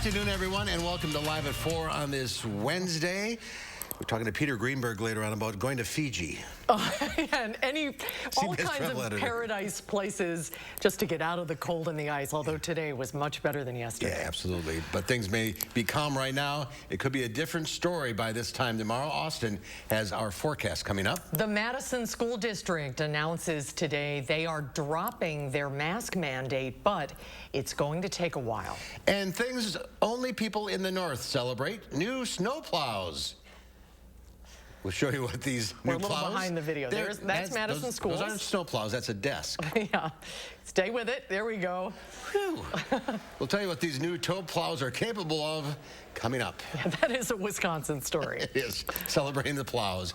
afternoon, everyone, and welcome to Live at 4 on this Wednesday. We're talking to Peter Greenberg later on about going to Fiji. Oh, and all kinds of paradise places just to get out of the cold and the ice, although today was much better than yesterday. Yeah, absolutely. But things may be calm right now. It could be a different story by this time tomorrow. Austin has our forecast coming up. The Madison School District announces today they are dropping their mask mandate, but it's going to take a while. And things only people in the north celebrate: new snow plows. We'll show you what these We're new plows. We're a little behind the video. That's Madison Schools. Those aren't snow plows. That's a desk. Yeah. Stay with it. There we go. Whew. We'll tell you what these new tow plows are capable of coming up. Yeah, that is a Wisconsin story. It is. Celebrating the plows.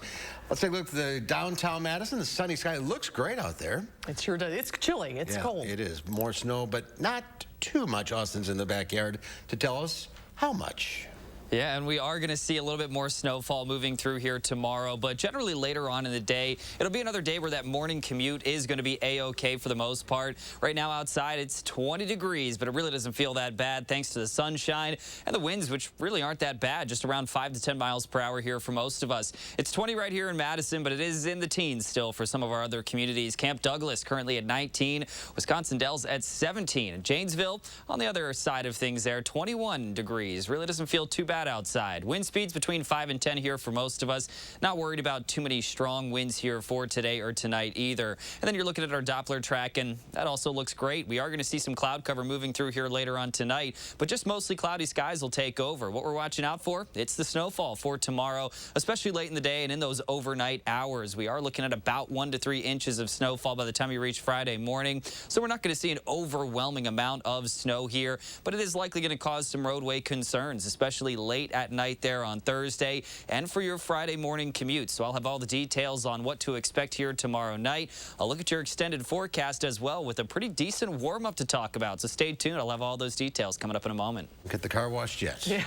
Let's take a look at the downtown Madison. The sunny sky looks great out there. It sure does. It's chilly. It's cold. It is. More snow, but not too much. Austin's in the backyard to tell us how much. Yeah, and we are going to see a little bit more snowfall moving through here tomorrow, but generally later on in the day, it'll be another day where that morning commute is going to be A-OK for the most part. Right now outside, it's 20 degrees, but it really doesn't feel that bad thanks to the sunshine and the winds, which really aren't that bad, just around 5 to 10 miles per hour here for most of us. It's 20 right here in Madison, but it is in the teens still for some of our other communities. Camp Douglas currently at 19, Wisconsin Dells at 17, and Janesville on the other side of things there, 21 degrees. Really doesn't feel too bad outside. Wind speeds between 5 and 10 here for most of us. Not worried about too many strong winds here for today or tonight either. And then you're looking at our Doppler track, and that also looks great. We are going to see some cloud cover moving through here later on tonight, but just mostly cloudy skies will take over. What we're watching out for, it's the snowfall for tomorrow, especially late in the day and in those overnight hours. We are looking at about 1 to 3 inches of snowfall by the time you reach Friday morning. So we're not going to see an overwhelming amount of snow here, but it is likely going to cause some roadway concerns, especially late at night there on Thursday and for your Friday morning commute. So I'll have all the details on what to expect here tomorrow night. I'll look at your extended forecast as well with a pretty decent warm-up to talk about. So stay tuned. I'll have all those details coming up in a moment. Get the car washed yet? Yeah.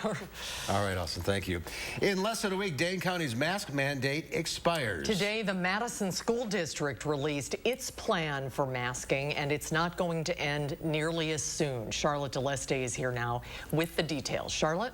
All right, Austin, thank you. In less than a week, Dane County's mask mandate expires. Today, the Madison School District released its plan for masking, and it's not going to end nearly as soon. Charlotte DeLeste is here now with the details. Charlotte?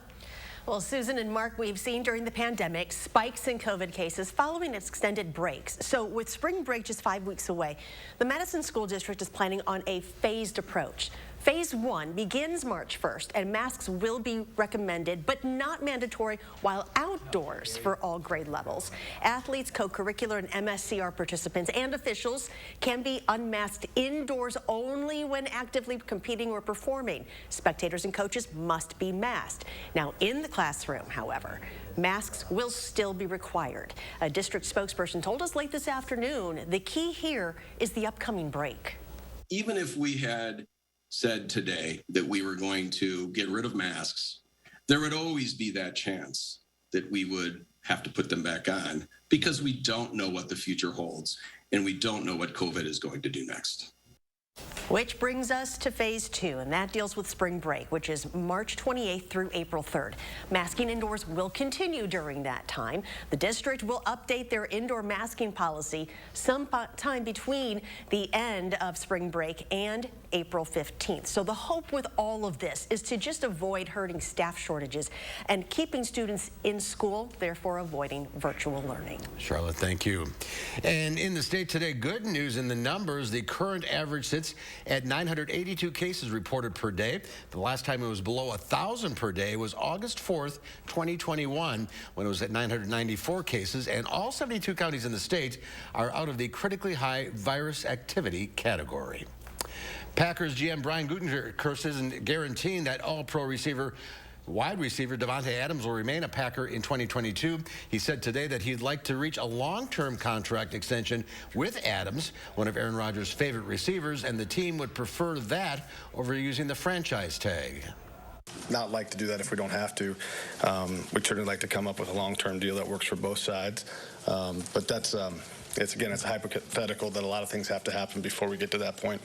Well, Susan and Mark, we've seen during the pandemic spikes in COVID cases following extended breaks. So with spring break just 5 weeks away, the Madison School District is planning on a phased approach. Phase 1 begins March 1st, and masks will be recommended, but not mandatory while outdoors for all grade levels. Athletes, co-curricular and MSCR participants and officials can be unmasked indoors only when actively competing or performing. Spectators and coaches must be masked. Now, in the classroom, however, masks will still be required. A district spokesperson told us late this afternoon the key here is the upcoming break. Even if we had said today that we were going to get rid of masks, there would always be that chance that we would have to put them back on because we don't know what the future holds and we don't know what COVID is going to do next. Which brings us to phase 2, and that deals with spring break, which is March 28th through April 3rd. Masking indoors will continue during that time. The district will update their indoor masking policy sometime between the end of spring break and April 15th. So the hope with all of this is to just avoid hurting staff shortages and keeping students in school, therefore avoiding virtual learning. Charlotte, thank you. And in the state today, good news in the numbers. The current average sits at 982 cases reported per day. The last time it was below 1,000 per day was August 4th, 2021, when it was at 994 cases, and all 72 counties in the state are out of the critically high virus activity category. Packers GM Brian Gutekunst isn't guaranteeing that all-pro wide receiver Davante Adams will remain a Packer in 2022. He said today that he'd like to reach a long-term contract extension with Adams, one of Aaron Rodgers' favorite receivers, and the team would prefer that over using the franchise tag. Not like to do that if we don't have to. We'd certainly like to come up with a long-term deal that works for both sides. But that's, it's a hypothetical that a lot of things have to happen before we get to that point.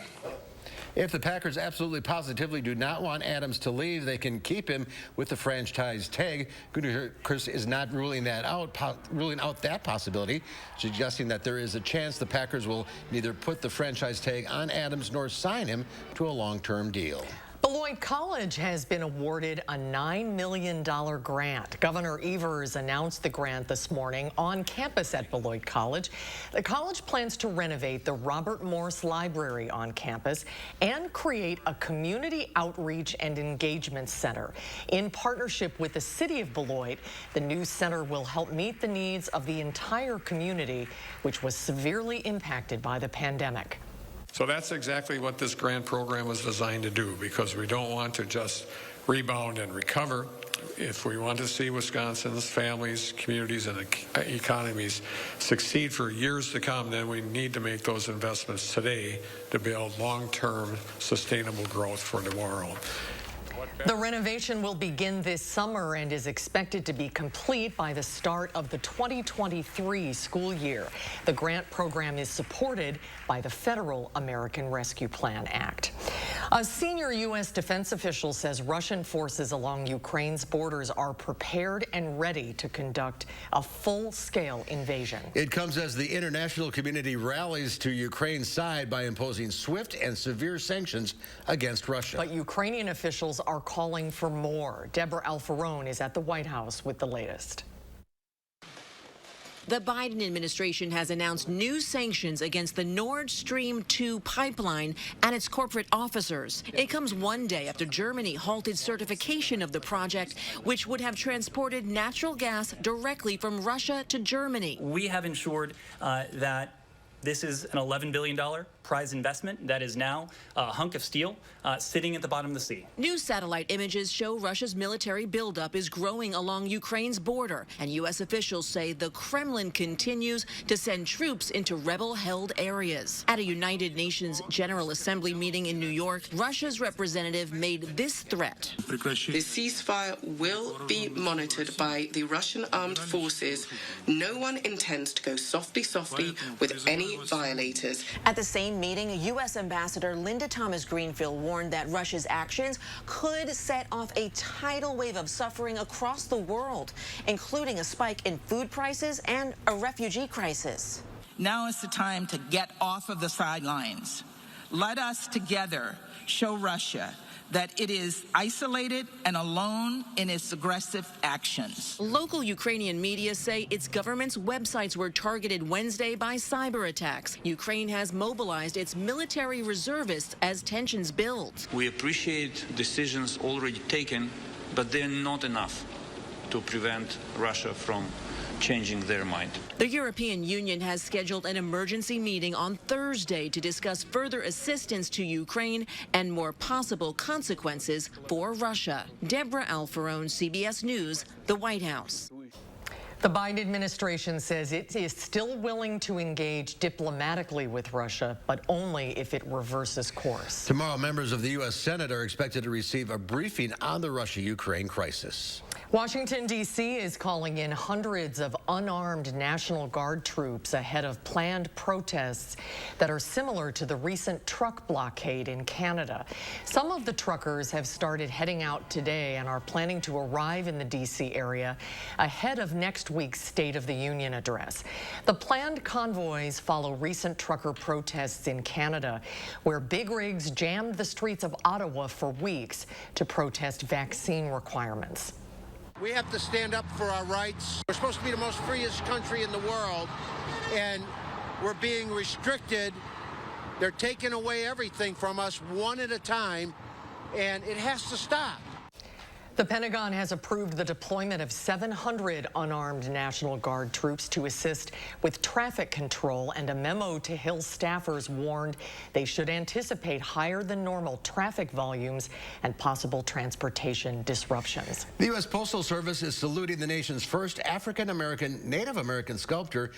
If the Packers absolutely positively do not want Adams to leave, they can keep him with the franchise tag. Gutekunst is not ruling out that possibility, suggesting that there is a chance the Packers will neither put the franchise tag on Adams nor sign him to a long-term deal. Beloit College has been awarded a $9 million grant. Governor Evers announced the grant this morning on campus at Beloit College. The college plans to renovate the Robert Morse Library on campus and create a community outreach and engagement center. In partnership with the city of Beloit, the new center will help meet the needs of the entire community, which was severely impacted by the pandemic. So that's exactly what this grant program was designed to do, because we don't want to just rebound and recover. If we want to see Wisconsin's families, communities, and economies succeed for years to come, then we need to make those investments today to build long-term sustainable growth for tomorrow. The renovation will begin this summer and is expected to be complete by the start of the 2023 school year. The grant program is supported by the Federal American Rescue Plan Act. A senior U.S. defense official says Russian forces along Ukraine's borders are prepared and ready to conduct a full-scale invasion. It comes as the international community rallies to Ukraine's side by imposing swift and severe sanctions against Russia. But Ukrainian officials are calling for more. Deborah Alfarone is at the White House with the latest. The Biden administration has announced new sanctions against the Nord Stream 2 pipeline and its corporate officers. It comes one day after Germany halted certification of the project, which would have transported natural gas directly from Russia to Germany. We have ensured that this is an $11 billion prize investment that is now a hunk of steel sitting at the bottom of the sea. New satellite images show Russia's military buildup is growing along Ukraine's border, and U.S. officials say the Kremlin continues to send troops into rebel-held areas. At a United Nations General Assembly meeting in New York, Russia's representative made this threat. The ceasefire will be monitored by the Russian armed forces. No one intends to go softly with any violators. At the same meeting, U.S. Ambassador Linda Thomas-Greenfield warned that Russia's actions could set off a tidal wave of suffering across the world, including a spike in food prices and a refugee crisis. Now is the time to get off of the sidelines. Let us together show Russia that it is isolated and alone in its aggressive actions. Local Ukrainian media say its government's websites were targeted Wednesday by cyber attacks. Ukraine has mobilized its military reservists as tensions build. We appreciate decisions already taken, but they're not enough to prevent Russia from changing their mind. The European Union has scheduled an emergency meeting on Thursday to discuss further assistance to Ukraine and more possible consequences for Russia. Deborah Alfarone, CBS News, the White House. The Biden administration says it is still willing to engage diplomatically with Russia, but only if it reverses course. Tomorrow, members of the U.S. Senate are expected to receive a briefing on the Russia-Ukraine crisis. Washington, D.C. is calling in hundreds of unarmed National Guard troops ahead of planned protests that are similar to the recent truck blockade in Canada. Some of the truckers have started heading out today and are planning to arrive in the D.C. area ahead of next week's State of the Union address. The planned convoys follow recent trucker protests in Canada, where big rigs jammed the streets of Ottawa for weeks to protest vaccine requirements. We have to stand up for our rights. We're supposed to be the most freest country in the world, and we're being restricted. They're taking away everything from us one at a time, and it has to stop. The Pentagon has approved the deployment of 700 unarmed National Guard troops to assist with traffic control, and a memo to Hill staffers warned they should anticipate higher than normal traffic volumes and possible transportation disruptions. The U.S. Postal Service is saluting the nation's first African-American, Native American sculptor,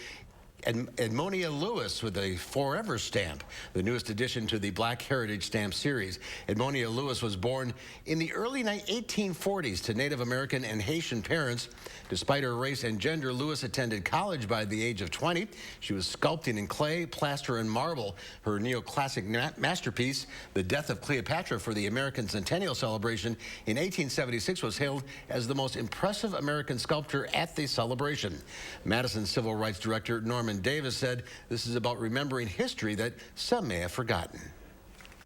Edmonia Lewis, with a Forever stamp, the newest addition to the Black Heritage Stamp series. Edmonia Lewis was born in the early 1840s to Native American and Haitian parents. Despite her race and gender, Lewis attended college by the age of 20. She was sculpting in clay, plaster, and marble. Her neoclassic masterpiece, The Death of Cleopatra, for the American Centennial Celebration in 1876, was hailed as the most impressive American sculptor at the celebration. Madison Civil Rights Director Norman Davis said this is about remembering history that some may have forgotten.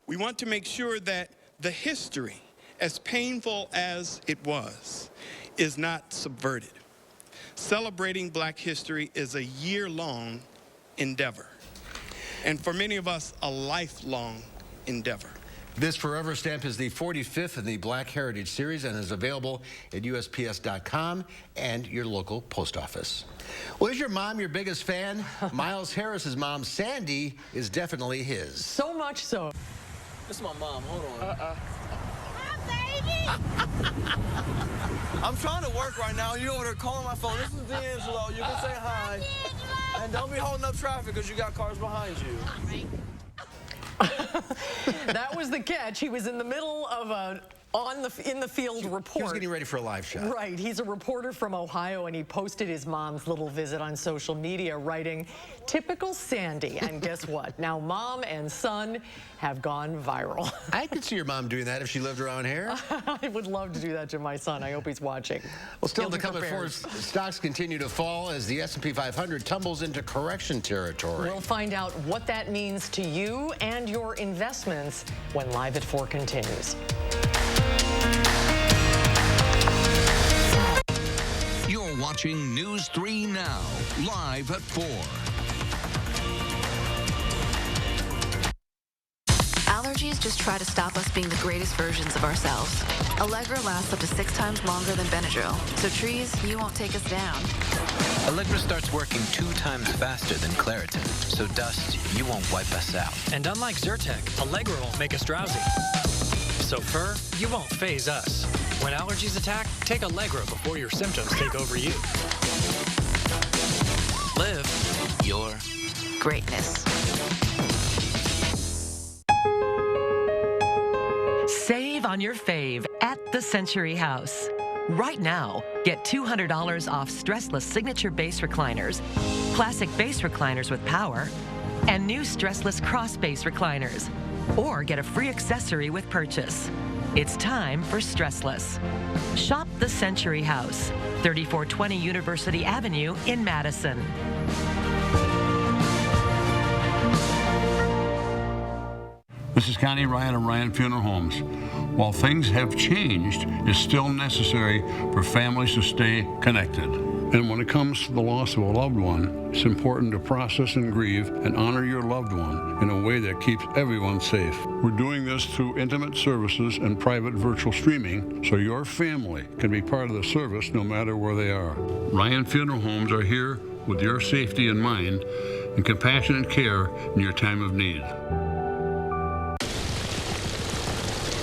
We want to make sure that the history, as painful as it was, is not subverted. Celebrating Black history is a year-long endeavor, and for many of us, a lifelong endeavor. This Forever stamp is the 45th in the Black Heritage Series and is available at USPS.com and your local post office. Well, is your mom your biggest fan? Miles Harris's mom, Sandy, is definitely his. So much so. This is my mom. Hold on. Hi, baby. I'm trying to work right now. You over there calling my phone. This is D'Angelo. You can say hi. And don't be holding up traffic because you got cars behind you. That was the catch. He was in the middle of a in-the-field report. He was getting ready for a live shot. Right. He's a reporter from Ohio, and he posted his mom's little visit on social media, writing, "Typical Sandy." And guess what? Now mom and son have gone viral. I could see your mom doing that if she lived around here. I would love to do that to my son. I hope he's watching. Well, still to come before stocks continue to fall as the S&P 500 tumbles into correction territory. We'll find out what that means to you and your investments when Live at 4 continues. You're watching News 3 Now, live at 4. Allergies just try to stop us being the greatest versions of ourselves. Allegra lasts up to 6 times longer than Benadryl, so trees, you won't take us down. Allegra starts working 2 times faster than Claritin, so dust, you won't wipe us out. And unlike Zyrtec, Allegra won't make us drowsy. So fur, you won't phase us. When allergies attack, take Allegra before your symptoms take over you. Live your greatness. Save on your fave at the Century House. Right now, get $200 off stressless signature base recliners, classic base recliners with power, and new stressless cross base recliners. Or get a free accessory with purchase. It's time for stressless. Shop the Century House, 3420 University Avenue in Madison. This is Connie Ryan of Ryan Funeral Homes. While things have changed, it's still necessary for families to stay connected. And when it comes to the loss of a loved one, it's important to process and grieve and honor your loved one in a way that keeps everyone safe. We're doing this through intimate services and private virtual streaming so your family can be part of the service no matter where they are. Ryan Funeral Homes are here with your safety in mind and compassionate care in your time of need.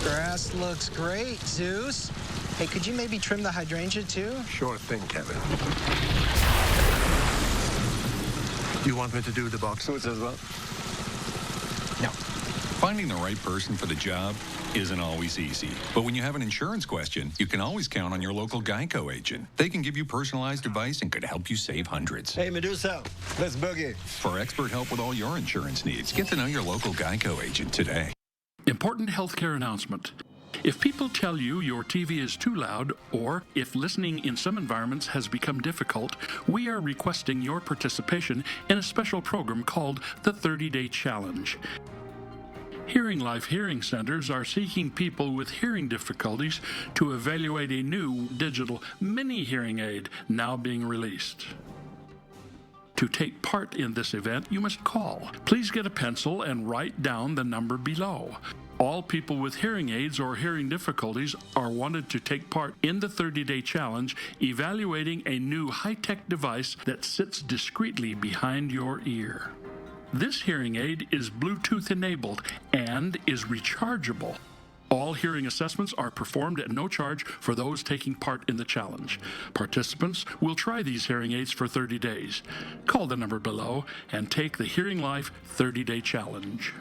Grass looks great, Zeus. Hey, could you maybe trim the hydrangea too? Sure thing, Kevin. You want me to do the box suits as well? No. Finding the right person for the job isn't always easy. But when you have an insurance question, you can always count on your local Geico agent. They can give you personalized advice and could help you save hundreds. Hey, Medusa, let's boogie. For expert help with all your insurance needs, get to know your local Geico agent today. Important healthcare announcement. If people tell you your TV is too loud, or if listening in some environments has become difficult, we are requesting your participation in a special program called the 30-Day Challenge. Hearing Life Hearing Centers are seeking people with hearing difficulties to evaluate a new digital mini hearing aid now being released. To take part in this event, you must call. Please get a pencil and write down the number below. All people with hearing aids or hearing difficulties are wanted to take part in the 30-Day Challenge, evaluating a new high-tech device that sits discreetly behind your ear. This hearing aid is Bluetooth enabled and is rechargeable. All hearing assessments are performed at no charge for those taking part in the challenge. Participants will try these hearing aids for 30 days. Call the number below and take the Hearing Life 30-Day Challenge.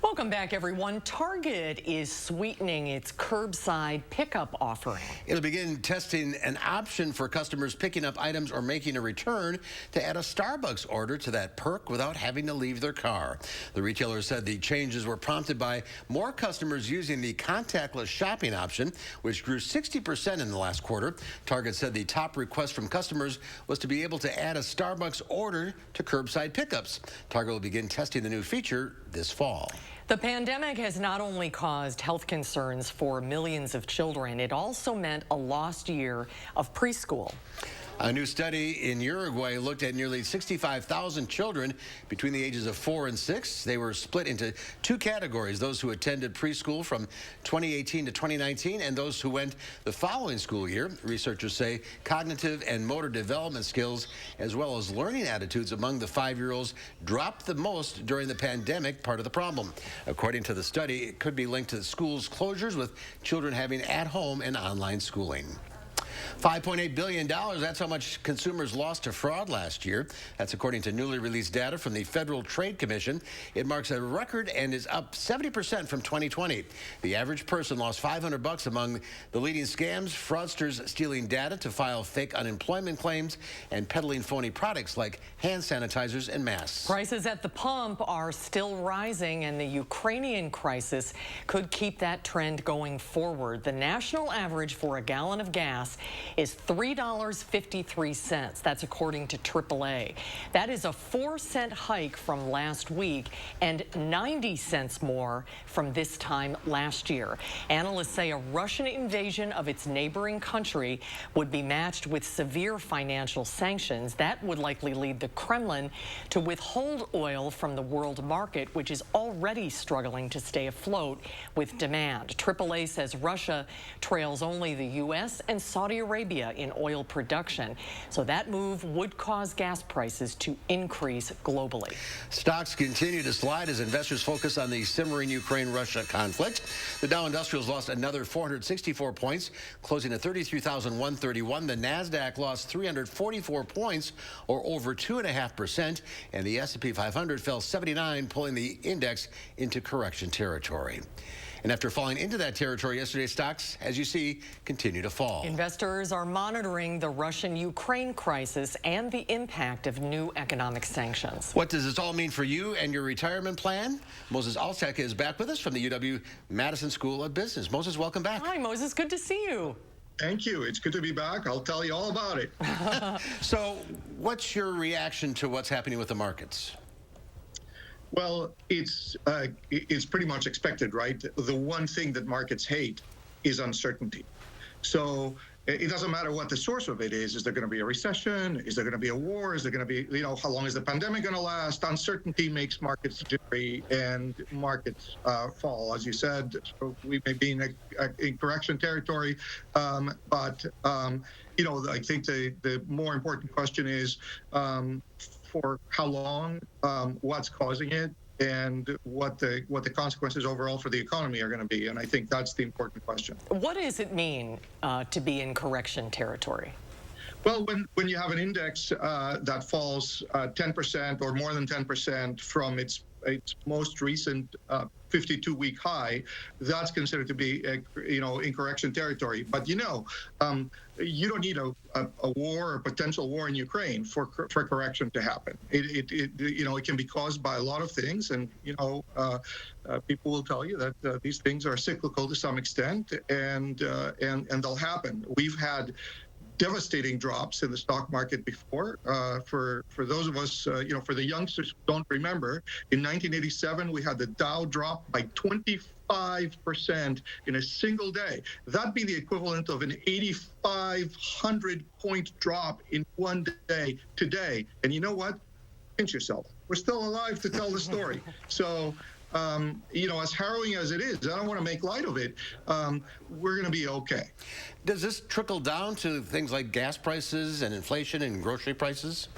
Welcome back, everyone. Target is sweetening its curbside pickup offering. It'll begin testing an option for customers picking up items or making a return to add a Starbucks order to that perk without having to leave their car. The retailer said the changes were prompted by more customers using the contactless shopping option, which grew 60% in the last quarter. Target said the top request from customers was to be able to add a Starbucks order to curbside pickups. Target will begin testing the new feature this fall. The pandemic has not only caused health concerns for millions of children, it also meant a lost year of preschool. A new study in Uruguay looked at nearly 65,000 children between the ages of 4 and 6. They were split into two categories, those who attended preschool from 2018 to 2019 and those who went the following school year. Researchers say cognitive and motor development skills as well as learning attitudes among the 5-year-olds dropped the most during the pandemic, part of the problem. According to the study, it could be linked to the schools' closures with children having at-home and online schooling. $5.8 billion, that's how much consumers lost to fraud last year. That's according to newly released data from the Federal Trade Commission. It marks a record and is up 70% from 2020. The average person lost $500 among the leading scams, fraudsters stealing data to file fake unemployment claims and peddling phony products like hand sanitizers and masks. Prices at the pump are still rising, and the Ukrainian crisis could keep that trend going forward. The national average for a gallon of gas is $3.53. That's according to AAA. That is a 4-cent hike from last week and 90 cents more from this time last year. Analysts say a Russian invasion of its neighboring country would be matched with severe financial sanctions. That would likely lead the Kremlin to withhold oil from the world market, which is already struggling to stay afloat with demand. AAA says Russia trails only the U.S. and Saudi Arabia in oil production, so that move would cause gas prices to increase globally. Stocks continue to slide as investors focus on the simmering Ukraine-Russia conflict. The Dow Industrials lost another 464 points, closing at 33,131. The Nasdaq lost 344 points, or over 2.5%, and the S&P 500 fell 79, pulling the index into correction territory. And after falling into that territory yesterday, stocks, as you see, continue to fall. Investors are monitoring the Russian-Ukraine crisis and the impact of new economic sanctions. What does this all mean for you and your retirement plan? Moses Altek is back with us from the UW Madison School of Business. Moses, welcome back. Hi, Moses. Good to see you. Thank you. It's good to be back. I'll tell you all about it. So what's your reaction to what's happening with the markets? Well, it's pretty much expected, right? The one thing that markets hate is uncertainty. So it doesn't matter what the source of it is. Is there going to be a recession? Is there going to be a war? Is there going to be, how long is the pandemic going to last? Uncertainty makes markets jittery and markets fall. As you said, so we may be in correction territory, but I think the more important question is, for how long, what's causing it, and what the consequences overall for the economy are going to be. And I think that's the important question. What does it mean to be in correction territory? Well, when you have an index that falls 10% or more than 10% from its most recent 52-week high, that's considered to be in correction territory. But you don't need a war or potential war in Ukraine for correction to happen. It can be caused by a lot of things, and people will tell you that these things are cyclical to some extent, and they'll happen. We've had devastating drops in the stock market before. For those of us, for the youngsters who don't remember, in 1987 we had the Dow drop by 25% in a single day. That'd be the equivalent of an 8,500-point drop in one day today. And you know what? Pinch yourself. We're still alive to tell the story. So, as harrowing as it is, I don't want to make light of it. We're going to be okay. Does this trickle down to things like gas prices and inflation and grocery prices?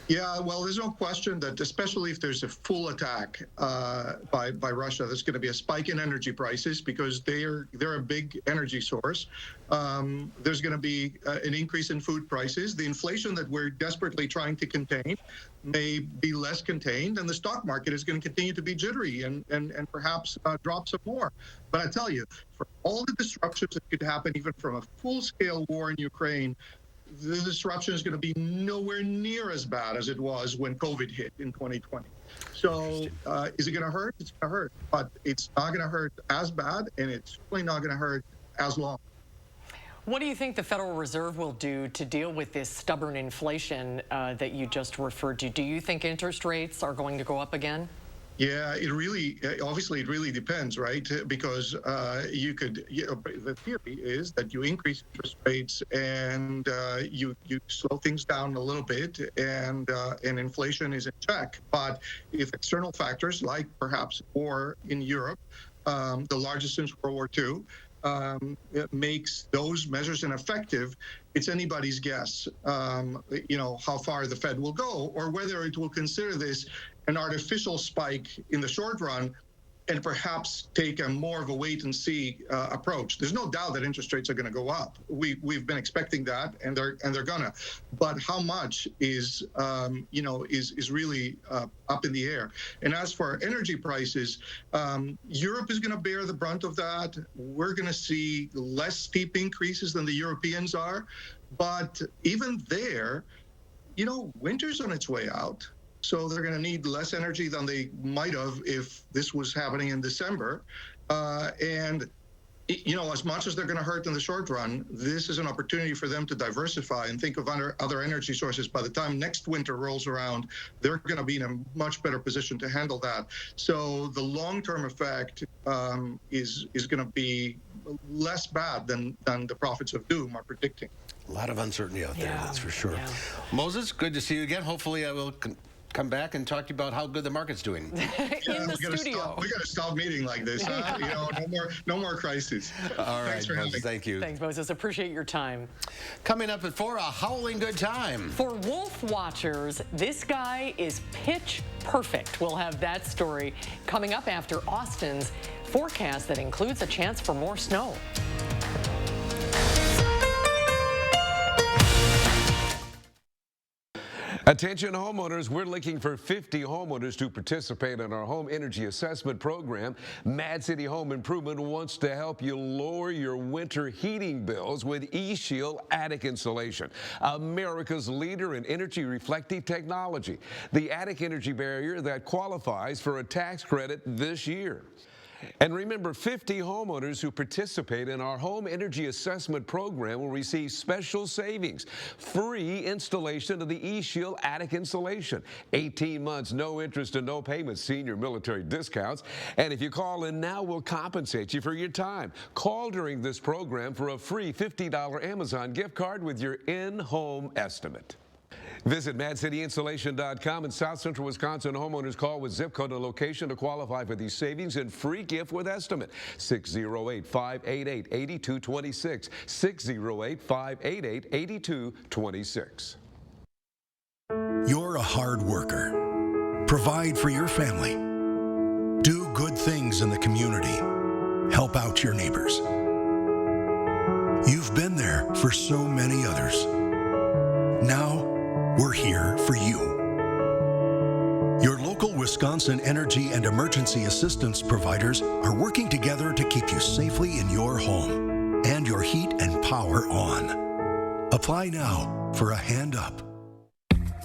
Yeah, well, there's no question that, especially if there's a full attack by Russia, there's going to be a spike in energy prices because they're a big energy source. There's going to be an increase in food prices. The inflation that we're desperately trying to contain may be less contained, and the stock market is going to continue to be jittery and perhaps drop some more. But I tell you, for all the disruptions that could happen, even from a full-scale war in Ukraine, the disruption is going to be nowhere near as bad as it was when COVID hit in 2020. So is it going to hurt? It's going to hurt. But it's not going to hurt as bad, and it's certainly not going to hurt as long. What do you think the Federal Reserve will do to deal with this stubborn inflation that you just referred to? Do you think interest rates are going to go up again? Yeah, obviously it really depends, right? Because the theory is that you increase interest rates and you slow things down a little bit, and inflation is in check. But if external factors like perhaps war in Europe, the largest since World War II, it makes those measures ineffective, it's anybody's guess, how far the Fed will go, or whether it will consider this an artificial spike in the short run and perhaps take a more of a wait and see approach. There's no doubt that interest rates are going to go up. We've been expecting that, and they're gonna. But how much is really up in the air. And as for energy prices, Europe is going to bear the brunt of that. We're going to see less steep increases than the Europeans are, but even there, winter's on its way out. So they're going to need less energy than they might have if this was happening in December. And as much as they're going to hurt in the short run, this is an opportunity for them to diversify and think of other energy sources. By the time next winter rolls around, they're going to be in a much better position to handle that. So the long-term effect is going to be less bad than the prophets of doom are predicting. A lot of uncertainty out there, that's for sure. Yeah. Moses, good to see you again. Hopefully I will come back and talk to you about how good the market's doing. In the studio. We got to stop meeting like this. No more crises. All right, Moses, thank you. Thanks, Moses. Appreciate your time. Coming up at 4, a howling good time. For wolf watchers, this guy is pitch perfect. We'll have that story coming up after Austin's forecast that includes a chance for more snow. Attention homeowners, we're looking for 50 homeowners to participate in our home energy assessment program. Mad City Home Improvement wants to help you lower your winter heating bills with E-Shield attic insulation, America's leader in energy reflective technology, the attic energy barrier that qualifies for a tax credit this year. And remember, 50 homeowners who participate in our home energy assessment program will receive special savings. Free installation of the E-Shield attic insulation. 18 months, no interest and no payments, senior military discounts. And if you call in now, we'll compensate you for your time. Call during this program for a free $50 Amazon gift card with your in-home estimate. Visit MadCityInsulation.com. In South Central Wisconsin, homeowners call with zip code and location to qualify for these savings and free gift with estimate. 608-588-8226. 608-588-8226. You're a hard worker. Provide for your family. Do good things in the community. Help out your neighbors. You've been there for so many others. Now, we're here for you. Your local Wisconsin energy and emergency assistance providers are working together to keep you safely in your home and your heat and power on. Apply now for a hand up.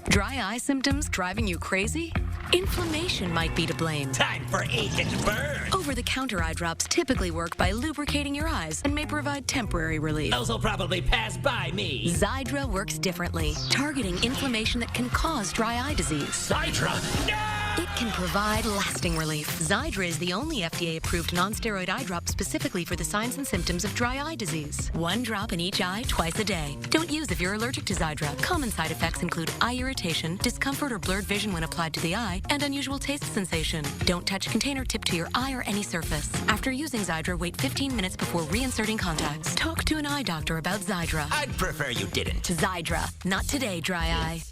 Dry eye symptoms driving you crazy? Inflammation might be to blame. Time for ache and burn. Over-the-counter eye drops typically work by lubricating your eyes and may provide temporary relief. Those will probably pass by me. Xiidra works differently, targeting inflammation that can cause dry eye disease. Xiidra? No! It can provide lasting relief. Xiidra is the only FDA-approved non-steroid eye drop specifically for the signs and symptoms of dry eye disease. 1 drop in each eye twice a day. Don't use if you're allergic to Xiidra. Common side effects include eye irritation, discomfort or blurred vision when applied to the eye, and unusual taste sensation. Don't touch container tip to your eye or any surface. After using Xiidra, wait 15 minutes before reinserting contacts. Talk to an eye doctor about Xiidra. I'd prefer you didn't. Xiidra. Not today, dry eye.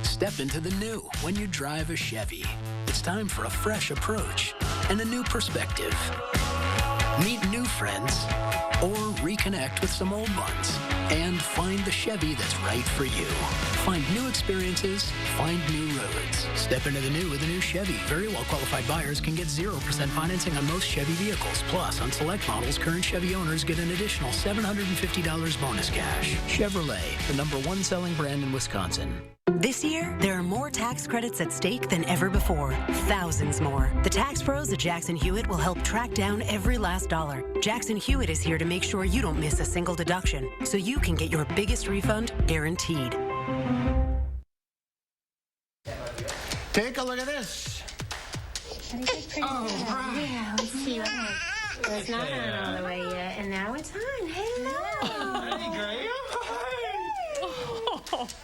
Step into the new when you drive a Chevy. It's time for a fresh approach and a new perspective. Meet new friends or reconnect with some old ones and find the Chevy that's right for you. Find new experiences, find new roads. Step into the new with a new Chevy. Very well qualified buyers can get 0% financing on most Chevy vehicles. Plus, on select models, current Chevy owners get an additional $750 bonus cash. Chevrolet, the #1 selling brand in Wisconsin. This year, there are more tax credits at stake than ever before. Thousands more. The tax pros at Jackson Hewitt will help track down every last dollar. Jackson Hewitt is here to make sure you don't miss a single deduction, so you can get your biggest refund guaranteed. Take a look at this. Yeah, let's see what it's not on all the way yet, and now it's on. Hello. Hey, Graham.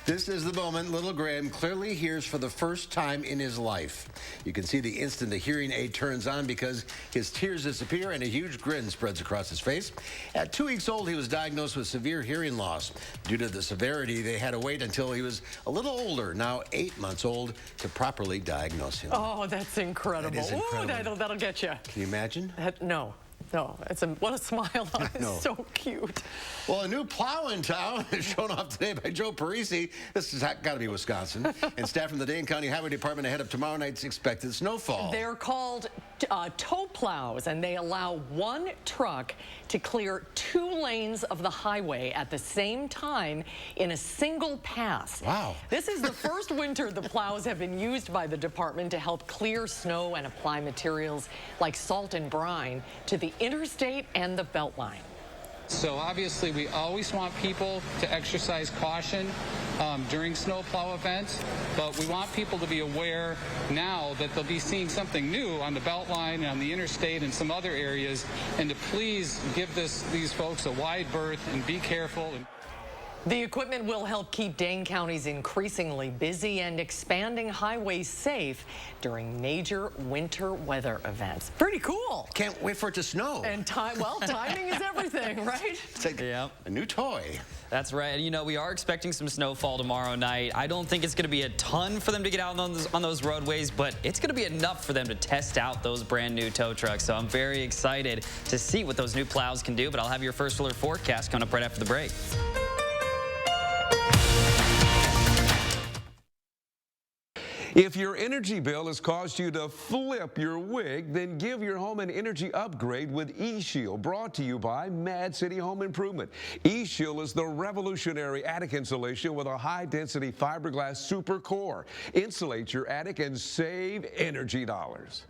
This is the moment little Graham clearly hears for the first time in his life. You can see the instant the hearing aid turns on because his tears disappear and a huge grin spreads across his face. At 2 weeks old, he was diagnosed with severe hearing loss. Due to the severity, they had to wait until he was a little older, now 8 months old, to properly diagnose him. Oh, that's incredible. That is incredible. Ooh, that'll get you. Can you imagine? No. No, what a smile on it. So cute. Well, a new plow in town is shown off today by Joe Parisi. This has got to be Wisconsin. And staff from the Dane County Highway Department ahead of tomorrow night's expected snowfall. They're called tow plows, and they allow one truck to clear 2 lanes of the highway at the same time in a single pass. Wow. This is the first winter the plows have been used by the department to help clear snow and apply materials like salt and brine to the interstate and the Beltline. So obviously we always want people to exercise caution during snowplow events, but we want people to be aware now that they'll be seeing something new on the Beltline and on the interstate and some other areas, and to please give these folks a wide berth and be careful. The equipment will help keep Dane County's increasingly busy and expanding highways safe during major winter weather events. Pretty cool. Can't wait for it to snow. And timing is everything, right? It's like a new toy. That's right. And, you know, we are expecting some snowfall tomorrow night. I don't think it's going to be a ton for them to get out on those roadways, but it's going to be enough for them to test out those brand new tow trucks. So I'm very excited to see what those new plows can do, but I'll have your first alert forecast coming up right after the break. If your energy bill has caused you to flip your wig, then give your home an energy upgrade with eShield, brought to you by Mad City Home Improvement. eShield is the revolutionary attic insulation with a high-density fiberglass super core. Insulate your attic and save energy dollars.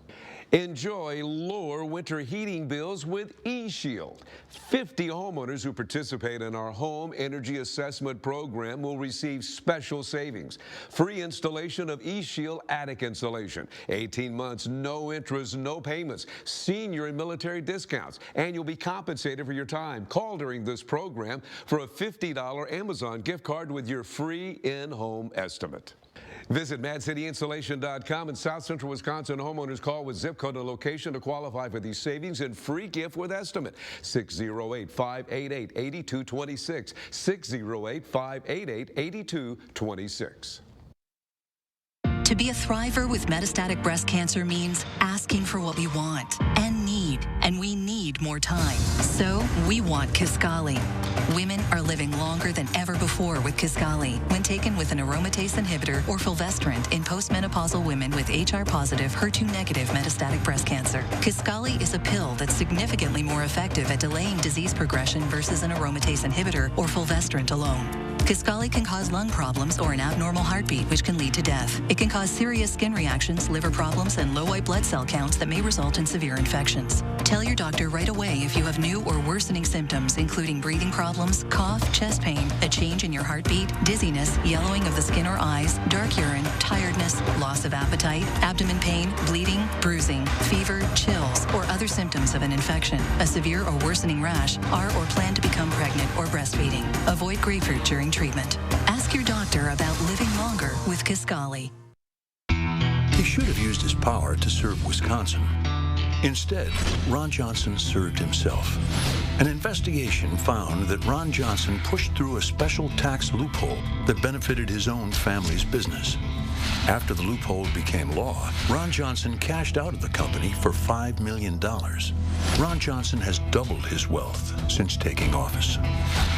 Enjoy lower winter heating bills with eShield. 50 homeowners who participate in our home energy assessment program will receive special savings. Free installation of eShield attic insulation. 18 months, no interest, no payments. Senior and military discounts. And you'll be compensated for your time. Call during this program for a $50 Amazon gift card with your free in-home estimate. Visit MadCityInsulation.com, and South Central Wisconsin homeowners call with zip code and location to qualify for these savings and free gift with estimate. 608-588-8226. 608-588-8226. To be a thriver with metastatic breast cancer means asking for what we want and need, and we need more time. So we want Kisqali. Women are living longer than ever before with Kisqali when taken with an aromatase inhibitor or fulvestrant in postmenopausal women with HR-positive, HER2-negative metastatic breast cancer. Kisqali is a pill that's significantly more effective at delaying disease progression versus an aromatase inhibitor or fulvestrant alone. Kisqali can cause lung problems or an abnormal heartbeat, which can lead to death. It can cause serious skin reactions, liver problems, and low white blood cell counts that may result in severe infections. Tell your doctor right away if you have new or worsening symptoms, including breathing problems, cough, chest pain, a change in your heartbeat, dizziness, yellowing of the skin or eyes, dark urine, tiredness, loss of appetite, abdomen pain, bleeding, bruising, fever, chills, or other symptoms of an infection, a severe or worsening rash, are or plan to become pregnant or breastfeeding. Avoid grapefruit during treatment. Ask your doctor about living longer with Kisqali. He should have used his power to serve Wisconsin. Instead, Ron Johnson served himself. An investigation found that Ron Johnson pushed through a special tax loophole that benefited his own family's business. After the loophole became law, Ron Johnson cashed out of the company for $5 million. Ron Johnson has doubled his wealth since taking office.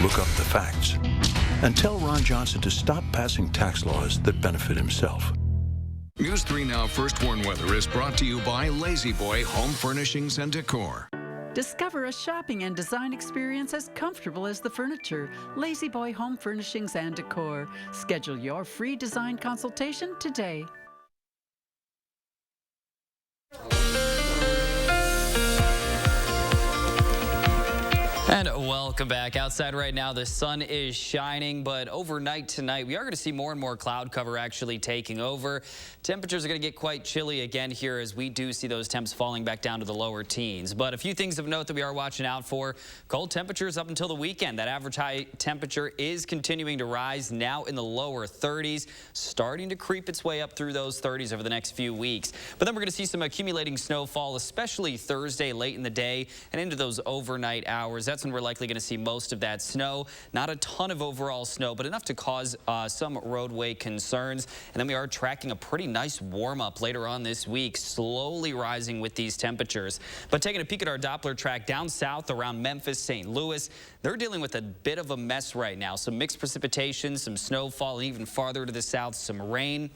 Look up the facts and tell Ron Johnson to stop passing tax laws that benefit himself. News 3 Now First Warn Weather is brought to you by Lazy Boy Home Furnishings and Decor. Discover a shopping and design experience as comfortable as the furniture. Lazy Boy Home Furnishings and Decor. Schedule your free design consultation today. And welcome back. Outside right now, the sun is shining, but overnight tonight, we are going to see more and more cloud cover actually taking over. Temperatures are going to get quite chilly again here as we do see those temps falling back down to the lower teens. But a few things of note that we are watching out for. Cold temperatures up until the weekend. That average high temperature is continuing to rise, now in the lower 30s, starting to creep its way up through those 30s over the next few weeks. But then we're going to see some accumulating snowfall, especially Thursday late in the day and into those overnight hours. That's when we're likely going to see most of that snow. Not a ton of overall snow, but enough to cause some roadway concerns. And then we are tracking a pretty nice warm up later on this week, slowly rising with these temperatures. But taking a peek at our Doppler track down south around Memphis, St. Louis, they're dealing with a bit of a mess right now. Some mixed precipitation, some snowfall, and even farther to the south, some rain.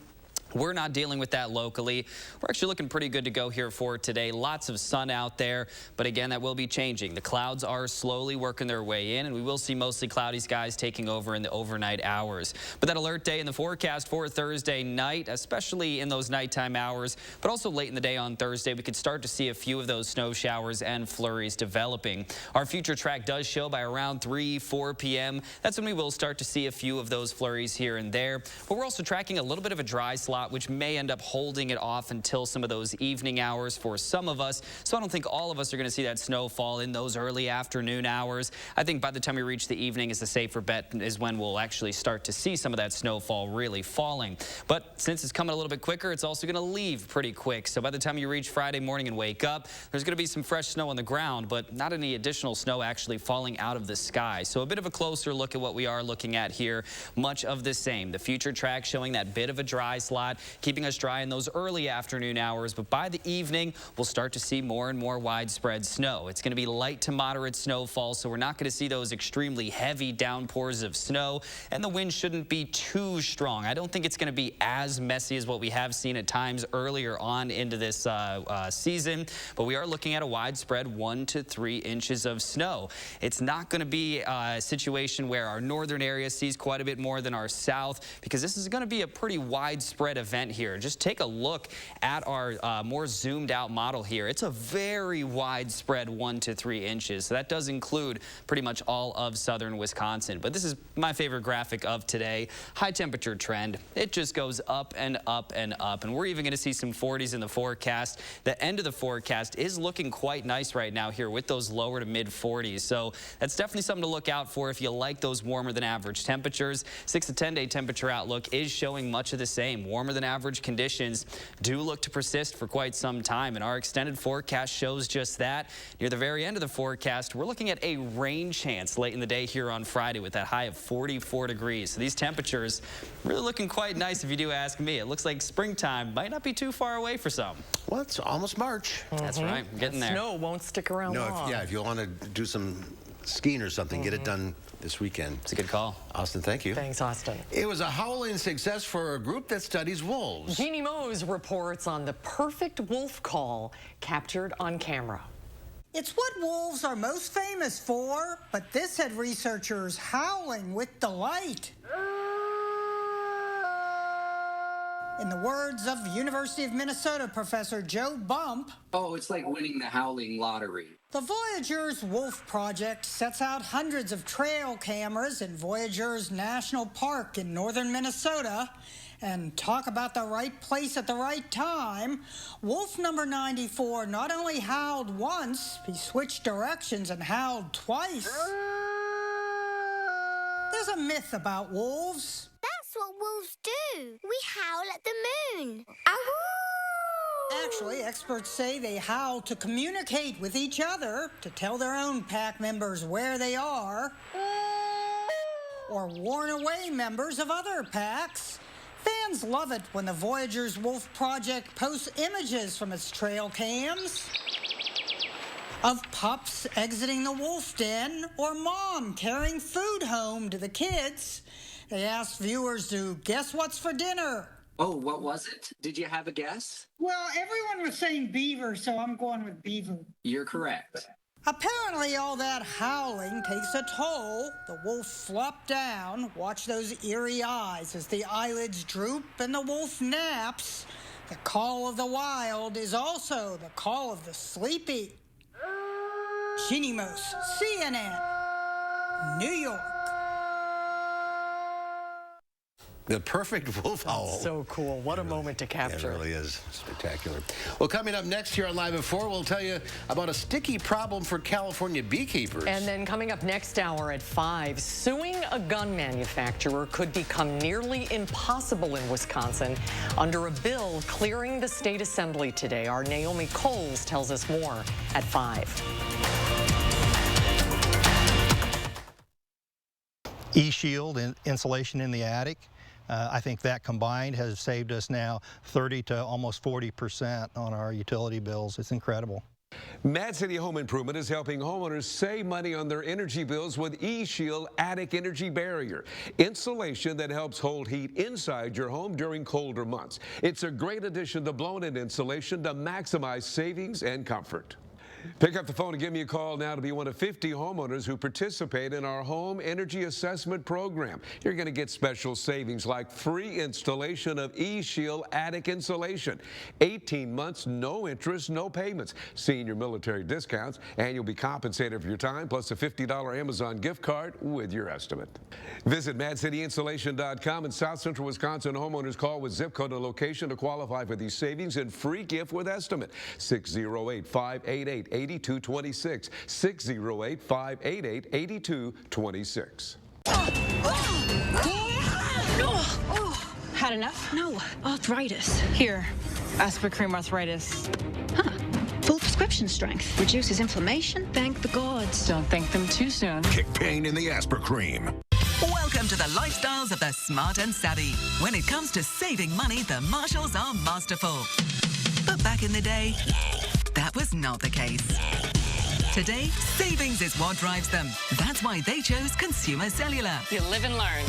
We're not dealing with that locally. We're actually looking pretty good to go here for today. Lots of sun out there, but again, that will be changing. The clouds are slowly working their way in, and we will see mostly cloudy skies taking over in the overnight hours. But that alert day in the forecast for Thursday night, especially in those nighttime hours, but also late in the day on Thursday, we could start to see a few of those snow showers and flurries developing. Our future track does show by around 4 p.m. That's when we will start to see a few of those flurries here and there. But we're also tracking a little bit of a dry slot, which may end up holding it off until some of those evening hours for some of us. So I don't think all of us are going to see that snowfall in those early afternoon hours. I think by the time we reach the evening is a safer bet is when we'll actually start to see some of that snowfall really falling. But since it's coming a little bit quicker, it's also going to leave pretty quick. So by the time you reach Friday morning and wake up, there's going to be some fresh snow on the ground, but not any additional snow actually falling out of the sky. So a bit of a closer look at what we are looking at here. Much of the same. The future track showing that bit of a dry slot, keeping us dry in those early afternoon hours, but by the evening, we'll start to see more and more widespread snow. It's going to be light to moderate snowfall, so we're not going to see those extremely heavy downpours of snow, and the wind shouldn't be too strong. I don't think it's going to be as messy as what we have seen at times earlier on into this season, but we are looking at a widespread 1 to 3 inches of snow. It's not going to be a situation where our northern area sees quite a bit more than our south, because this is going to be a pretty widespread event here. Just take a look at our more zoomed out model here. It's a very widespread 1 to 3 inches. So that does include pretty much all of southern Wisconsin. But this is my favorite graphic of today. High temperature trend. It just goes up and up and up. And we're even going to see some 40s in the forecast. The end of the forecast is looking quite nice right now here with those lower to mid 40s. So that's definitely something to look out for if you like those warmer than average temperatures. 6 to 10 day temperature outlook is showing much of the same. Warmer than average conditions do look to persist for quite some time, and our extended forecast shows just that. Near the very end of the forecast, we're looking at a rain chance late in the day here on Friday with that high of 44 degrees. So these temperatures really looking quite nice if you do ask me. It looks like springtime might not be too far away for some. Well, it's almost March. That's right. We're getting there. Snow won't stick around long. If you want to do some skiing or something, get it done this weekend. It's a good call. Austin, thank you. Thanks, Austin. It was a howling success for a group that studies wolves. Jeannie Mose reports on the perfect wolf call captured on camera. It's what wolves are most famous for, but this had researchers howling with delight. In the words of University of Minnesota professor Joe Bump, oh, it's like winning the howling lottery. The Voyageurs Wolf Project sets out hundreds of trail cameras in Voyageurs National Park in northern Minnesota. And talk about the right place at the right time. Wolf number 94 not only howled once, he switched directions and howled twice. There's a myth about wolves. That's what wolves do. We howl at the moon. Ahoo! Actually, experts say they howl to communicate with each other, to tell their own pack members where they are, or warn away members of other packs. Fans love it when the Voyageurs Wolf Project posts images from its trail cams of pups exiting the wolf den or mom carrying food home to the kids. They asked viewers to guess what's for dinner. Oh, what was it? Did you have a guess? Well, everyone was saying beaver, so I'm going with beaver. You're correct. Apparently, all that howling takes a toll. The wolf flopped down. Watch those eerie eyes as the eyelids droop and the wolf naps. The call of the wild is also the call of the sleepy. Jeannie Mose, CNN. New York. The perfect wolf owl. So cool. What a moment to capture. It really is spectacular. Well, coming up next here on Live at 4, we'll tell you about a sticky problem for California beekeepers. And then coming up next hour at 5, suing a gun manufacturer could become nearly impossible in Wisconsin under a bill clearing the state assembly today. Our Naomi Coles tells us more at 5. E-shield insulation in the attic. I think that combined has saved us now 30 to almost 40% on our utility bills. It's incredible. Mad City Home Improvement is helping homeowners save money on their energy bills with E-Shield Attic Energy Barrier. Insulation that helps hold heat inside your home during colder months. It's a great addition to blown-in insulation to maximize savings and comfort. Pick up the phone and give me a call now to be one of 50 homeowners who participate in our home energy assessment program. You're going to get special savings like free installation of E-Shield attic insulation, 18 months, no interest, no payments, senior military discounts, and you'll be compensated for your time, plus a $50 Amazon gift card with your estimate. Visit MadCityInsulation.com, and South Central Wisconsin homeowners call with zip code and location to qualify for these savings and free gift with estimate. 608-588-8226, 608-588-8226. Had enough? No. Arthritis. Here. Aspercream arthritis. Huh. Full prescription strength. Reduces inflammation. Thank the gods. Don't thank them too soon. Kick pain in the Aspercream. Welcome to the lifestyles of the smart and savvy. When it comes to saving money, the Marshalls are masterful. But back in the day, that was not the case. Today, savings is what drives them. That's why they chose Consumer Cellular. You live and learn.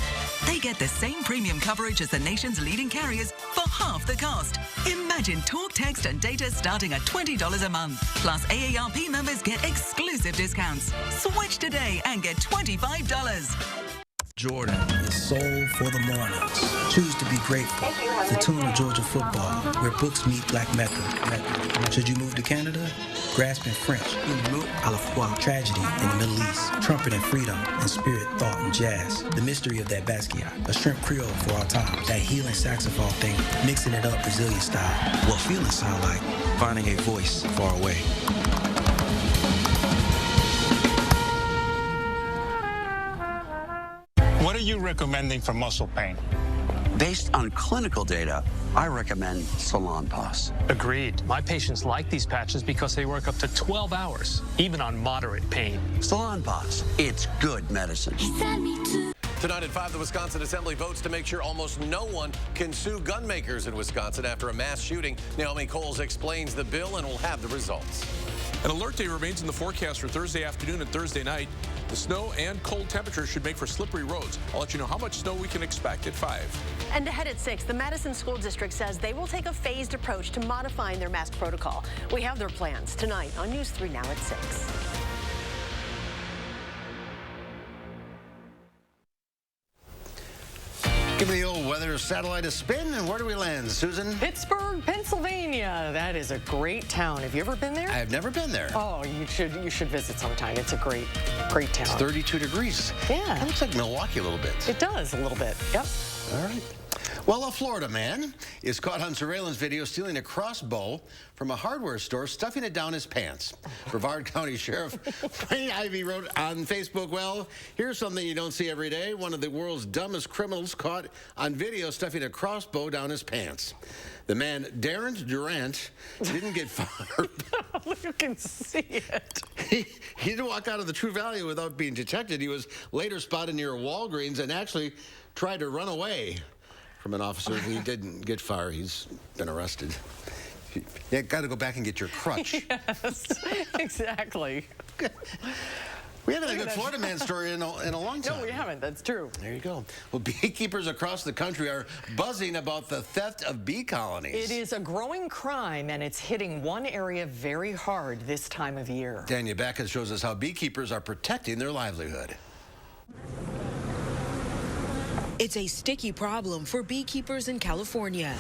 They get the same premium coverage as the nation's leading carriers for half the cost. Imagine talk, text, and data starting at $20 a month. Plus, AARP members get exclusive discounts. Switch today and get $25. Jordan is soul for the mornings. Choose to be grateful. The tune of Georgia football, where books meet Black Mecca. Should you move to Canada? Grasping French, à la fois, tragedy in the Middle East, trumpet and freedom, and spirit, thought, and jazz. The mystery of that Basquiat, a shrimp Creole for our times, that healing saxophone thing, mixing it up Brazilian style. What feelings sound like finding a voice far away. What are you recommending for muscle pain? Based on clinical data, I recommend Salonpas. Agreed. My patients like these patches because they work up to 12 hours, even on moderate pain. Salonpas, it's good medicine. Tonight at 5, the Wisconsin Assembly votes to make sure almost no one can sue gun makers in Wisconsin after a mass shooting. Naomi Coles explains the bill and will have the results. An alert day remains in the forecast for Thursday afternoon and Thursday night. The snow and cold temperatures should make for slippery roads. I'll let you know how much snow we can expect at 5. And ahead at 6, the Madison School District says they will take a phased approach to modifying their mask protocol. We have their plans tonight on News 3 Now at 6. Give the old weather satellite a spin, and where do we land, Susan? Pittsburgh, Pennsylvania. That is a great town. Have you ever been there? I've never been there. Oh, you should visit sometime. It's a great town. It's 32 degrees. Yeah. It looks like Milwaukee a little bit. It does, a little bit. Yep. All right. Well, a Florida man is caught on surveillance video stealing a crossbow from a hardware store, stuffing it down his pants. Brevard County Sheriff Wayne Ivey wrote on Facebook, well, here's something you don't see every day. One of the world's dumbest criminals caught on video stuffing a crossbow down his pants. The man, Darren Durant, didn't get fired. You can see it. He didn't walk out of the True Valley without being detected. He was later spotted near Walgreens and actually tried to run away from an officer. He didn't get fired. He's been arrested. You got to go back and get your crutch. Yes, exactly. We haven't had a good Florida man story in a long time. No, we haven't. That's true. There you go. Well, beekeepers across the country are buzzing about the theft of bee colonies. It is a growing crime, and it's hitting one area very hard this time of year. Dania Backus shows us how beekeepers are protecting their livelihood. It's a sticky problem for beekeepers in California.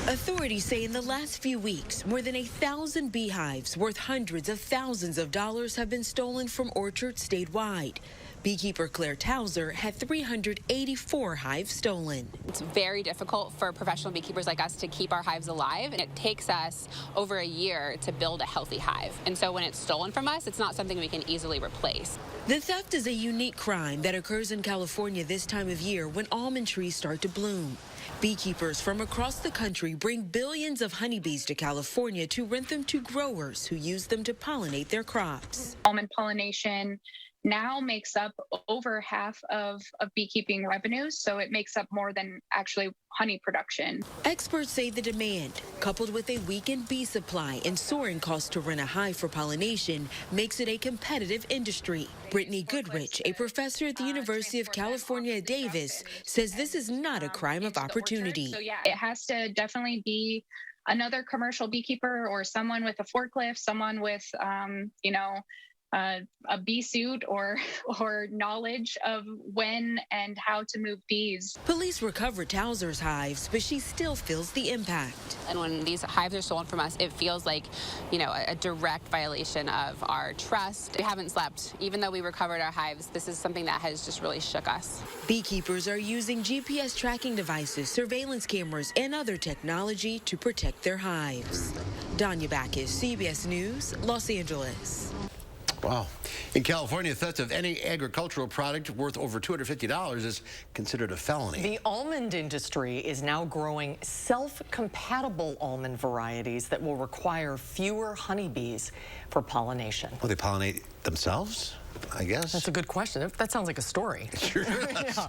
Authorities say in the last few weeks, more than 1,000 beehives worth hundreds of thousands of dollars have been stolen from orchards statewide. Beekeeper Claire Towser had 384 hives stolen. It's very difficult for professional beekeepers like us to keep our hives alive, and it takes us over a year to build a healthy hive. And so when it's stolen from us, it's not something we can easily replace. The theft is a unique crime that occurs in California this time of year when almond trees start to bloom. Beekeepers from across the country bring billions of honeybees to California to rent them to growers who use them to pollinate their crops. Almond pollination now makes up over half of beekeeping revenues, so it makes up more than actually honey production. Experts say the demand, coupled with a weakened bee supply and soaring costs to rent a hive for pollination, makes it a competitive industry. Brittany Goodrich, a professor at the University of California, Davis, says this is not a crime of opportunity. So yeah, it has to definitely be another commercial beekeeper or someone with a forklift, someone with, a bee suit or knowledge of when and how to move bees. Police recovered Towser's hives, but she still feels the impact. And when these hives are stolen from us, it feels like, a direct violation of our trust. We haven't slept. Even though we recovered our hives, this is something that has just really shook us. Beekeepers are using GPS tracking devices, surveillance cameras, and other technology to protect their hives. Danya Backus, CBS News, Los Angeles. Wow. In California, theft of any agricultural product worth over $250 is considered a felony. The almond industry is now growing self-compatible almond varieties that will require fewer honeybees for pollination. Will they pollinate themselves, I guess? That's a good question. That sounds like a story. Sure does. Yeah.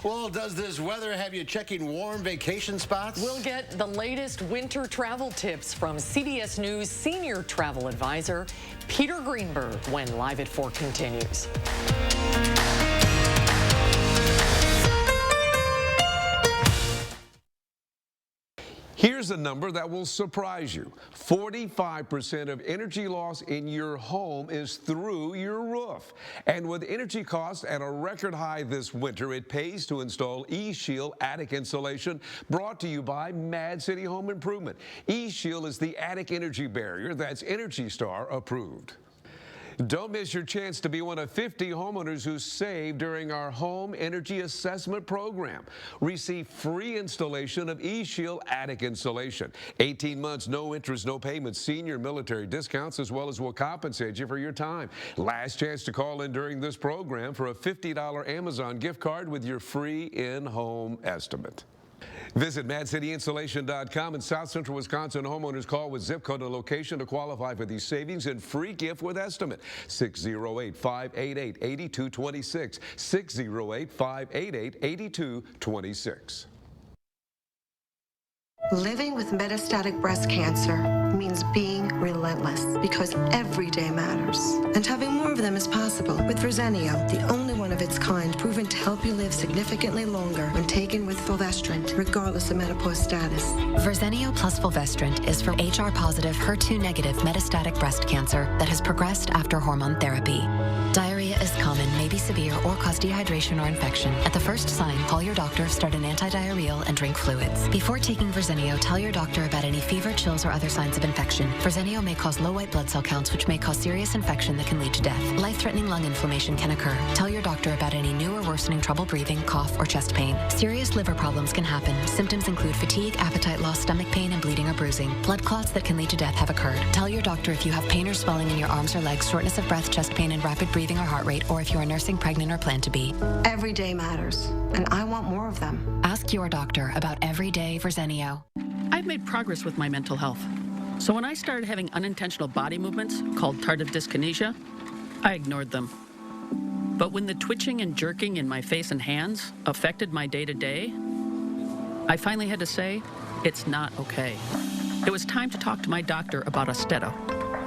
Well, does this weather have you checking warm vacation spots? We'll get the latest winter travel tips from CBS News senior travel advisor Peter Greenberg when Live at 4 continues. Here's a number that will surprise you. 45% of energy loss in your home is through your roof. And with energy costs at a record high this winter, it pays to install eShield attic insulation, brought to you by Mad City Home Improvement. eShield is the attic energy barrier that's Energy Star approved. Don't miss your chance to be one of 50 homeowners who save during our home energy assessment program. Receive free installation of eShield attic insulation. 18 months, no interest, no payments, senior military discounts, as well as will compensate you for your time. Last chance to call in during this program for a $50 Amazon gift card with your free in-home estimate. Visit MadCityInsulation.com, and South Central Wisconsin homeowners call with zip code and location to qualify for these savings and free gift with estimate. 608-588-8226. 608-588-8226. Living with metastatic breast cancer means being relentless because every day matters. And having more of them is possible with Verzenio, the only one of its kind proven to help you live significantly longer when taken with fulvestrant, regardless of menopause status. Verzenio plus fulvestrant is for HR-positive, HER2-negative metastatic breast cancer that has progressed after hormone therapy. Diarrhea is common, may be severe, or cause dehydration or infection. At the first sign, call your doctor, start an antidiarrheal, and drink fluids. Before taking Verzenio, tell your doctor about any fever, chills, or other signs of infection. Verzenio may cause low white blood cell counts, which may cause serious infection that can lead to death. Life-threatening lung inflammation can occur. Tell your doctor about any new or worsening trouble breathing, cough, or chest pain. Serious liver problems can happen. Symptoms include fatigue, appetite loss, stomach pain, and bleeding or bruising. Blood clots that can lead to death have occurred. Tell your doctor if you have pain or swelling in your arms or legs, shortness of breath, chest pain, and rapid breathing or heart rate, or if you are nursing, pregnant, or plan to be. Every day matters, and I want more of them. Ask your doctor about everyday Verzenio. I've made progress with my mental health. So when I started having unintentional body movements called tardive dyskinesia, I ignored them. But when the twitching and jerking in my face and hands affected my day-to-day, I finally had to say, it's not okay. It was time to talk to my doctor about Austedo.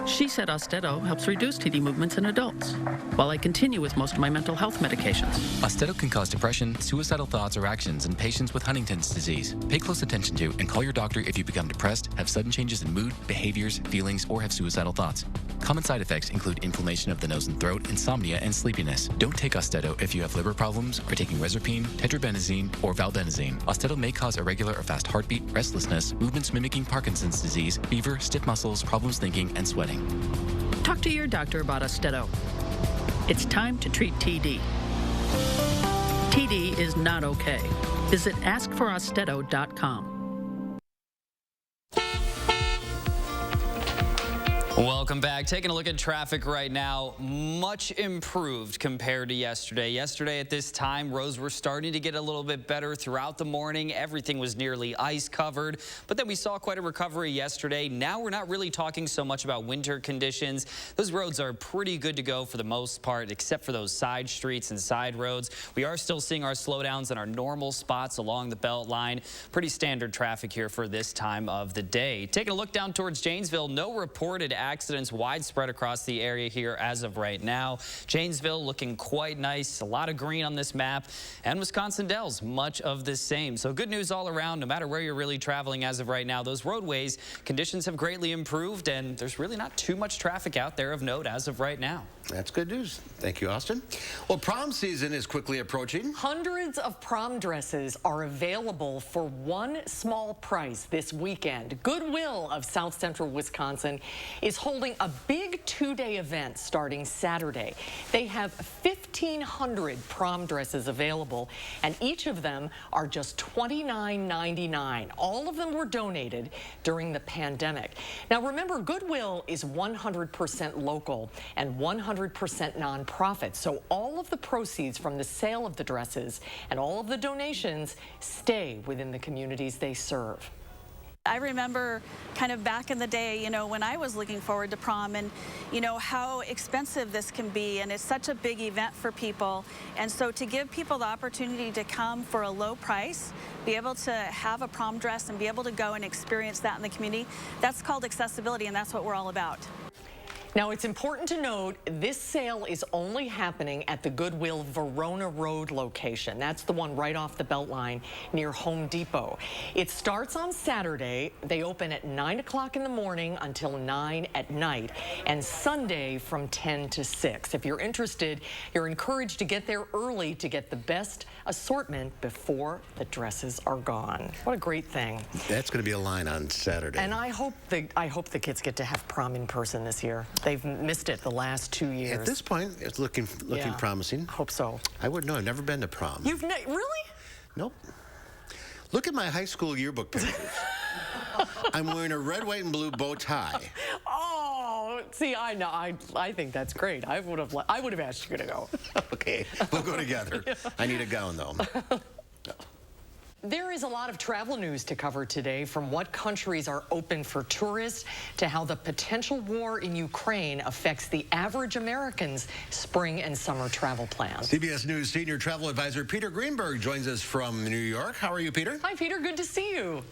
She said Austedo helps reduce TD movements in adults, while I continue with most of my mental health medications. Austedo can cause depression, suicidal thoughts, or actions in patients with Huntington's disease. Pay close attention to and call your doctor if you become depressed, have sudden changes in mood, behaviors, feelings, or have suicidal thoughts. Common side effects include inflammation of the nose and throat, insomnia, and sleepiness. Don't take Austedo if you have liver problems, are taking Rezapine, tetrabenazine, or valbenazine. Austedo may cause irregular or fast heartbeat, restlessness, movements mimicking Parkinson's disease, fever, stiff muscles, problems thinking, and sweating. Talk to your doctor about Austedo. It's time to treat TD. TD is not okay. Visit askforaustedo.com. Welcome back. Taking a look at traffic right now. Much improved compared to yesterday. Yesterday at this time, roads were starting to get a little bit better throughout the morning. Everything was nearly ice covered, but then we saw quite a recovery yesterday. Now we're not really talking so much about winter conditions. Those roads are pretty good to go for the most part, except for those side streets and side roads. We are still seeing our slowdowns in our normal spots along the belt line. Pretty standard traffic here for this time of the day. Taking a look down towards Janesville, no reported accidents widespread across the area here as of right now. Janesville looking quite nice, a lot of green on this map, and Wisconsin Dells, much of the same. So good news all around, no matter where you're really traveling as of right now. Those roadways, conditions have greatly improved, and there's really not too much traffic out there of note as of right now. That's good news. Thank you, Austin. Well, prom season is quickly approaching. Hundreds of prom dresses are available for one small price this weekend. Goodwill of South Central Wisconsin is holding a big two-day event starting Saturday. They have 1,500 prom dresses available, and each of them are just $29.99. All of them were donated during the pandemic. Now, remember, Goodwill is 100% local and 100% nonprofit, so all of the proceeds from the sale of the dresses and all of the donations stay within the communities they serve. I remember kind of back in the day, you know, when I was looking forward to prom and, you know, how expensive this can be, and it's such a big event for people. And so to give people the opportunity to come for a low price, be able to have a prom dress and be able to go and experience that in the community, that's called accessibility, and that's what we're all about. Now, it's important to note this sale is only happening at the Goodwill Verona Road location. That's the one right off the Beltline near Home Depot. It starts on Saturday. They open at 9 o'clock in the morning until 9 at night, and Sunday from 10 to 6. If you're interested, you're encouraged to get there early to get the best assortment before the dresses are gone. What a great thing. That's going to be a line on Saturday. And I hope the kids get to have prom in person this year. They've missed it the last 2 years. At this point, it's looking promising. Hope so. I wouldn't know. I've never been to prom. You've really? Nope. Look at my high school yearbook pictures. I'm wearing a red, white, and blue bow tie. Oh, see, I know. I think that's great. I would have asked you to go. Okay, we'll go together. I need a gown, though. There is a lot of travel news to cover today, from what countries are open for tourists to how the potential war in Ukraine affects the average American's spring and summer travel plans. CBS News senior travel advisor Peter Greenberg joins us from New York. How are you, Peter? Hi, Peter. Good to see you.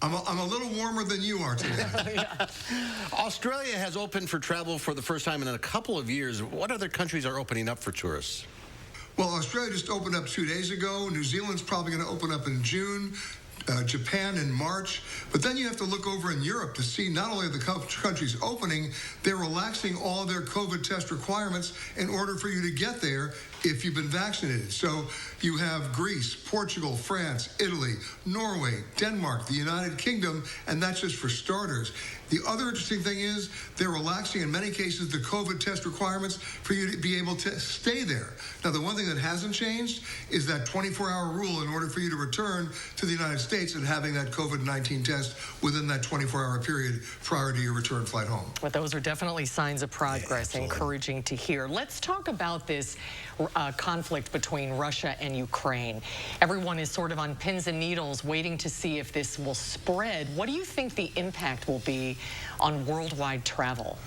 I'm a little warmer than you are today. Yeah. Australia has opened for travel for the first time in a couple of years. What other countries are opening up for tourists? Well, Australia just opened up 2 days ago. New Zealand's probably going to open up in June. Japan in March. But then you have to look over in Europe to see not only the countries opening, they're relaxing all their COVID test requirements in order for you to get there if you've been vaccinated. So you have Greece, Portugal, France, Italy, Norway, Denmark, the United Kingdom, and that's just for starters. The other interesting thing is they're relaxing, in many cases, the COVID test requirements for you to be able to stay there. Now, the one thing that hasn't changed is that 24-hour rule in order for you to return to the United States and having that COVID-19 test within that 24-hour period prior to your return flight home. But those are definitely signs of progress, encouraging to hear. Let's talk about this conflict between Russia and Ukraine. Everyone is sort of on pins and needles waiting to see if this will spread. What do you think the impact will be on worldwide travel?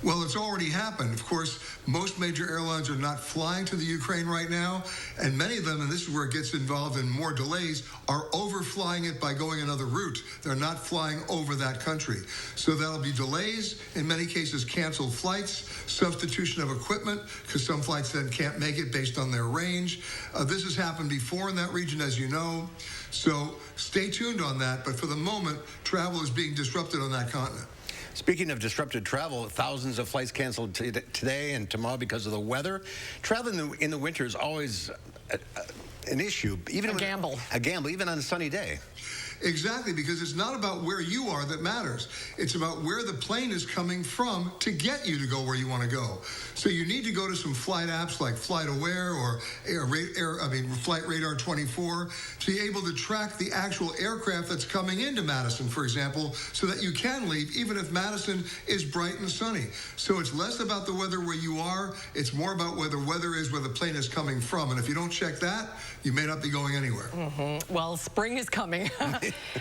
Well, it's already happened. Of course, most major airlines are not flying to the Ukraine right now, and many of them, and this is where it gets involved in more delays, are overflying it by going another route. They're not flying over that country. So that'll be delays, in many cases canceled flights, substitution of equipment, because some flights then can't make it based on their range. This has happened before in that region, as you know. So stay tuned on that, but for the moment, travel is being disrupted on that continent. Speaking of disrupted travel, thousands of flights canceled today and tomorrow because of the weather. Traveling in the winter is always an issue. Even a gamble. A gamble, even on a sunny day. Exactly, because it's not about where you are that matters. It's about where the plane is coming from to get you to go where you want to go. So you need to go to some flight apps like Flight Aware or Flight Radar 24 to be able to track the actual aircraft that's coming into Madison, for example, so that you can leave even if Madison is bright and sunny. So it's less about the weather where you are, it's more about where the weather is where the plane is coming from. And if you don't check that, you may not be going anywhere. Well, spring is coming.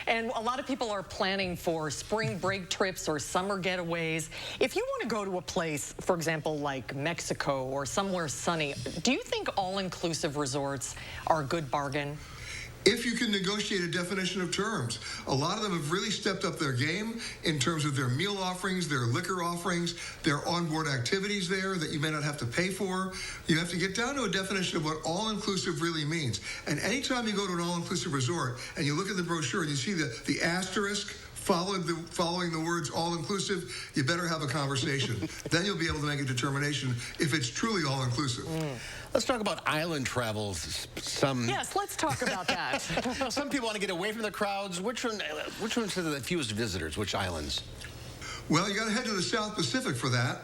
And a lot of people are planning for spring break trips or summer getaways. If you want to go to a place, for example, like Mexico or somewhere sunny, do you think all-inclusive resorts are a good bargain? If you can negotiate a definition of terms. A lot of them have really stepped up their game in terms of their meal offerings, their liquor offerings, their onboard activities there that you may not have to pay for. You have to get down to a definition of what all-inclusive really means. And anytime you go to an all-inclusive resort and you look at the brochure and you see the asterisk following the words all-inclusive, you better have a conversation. Then you'll be able to make a determination if it's truly all-inclusive. Let's talk about island travel. Yes, let's talk about that. Some people want to get away from the crowds. Which ones have the fewest visitors? Which islands? Well, you got to head to the South Pacific for that.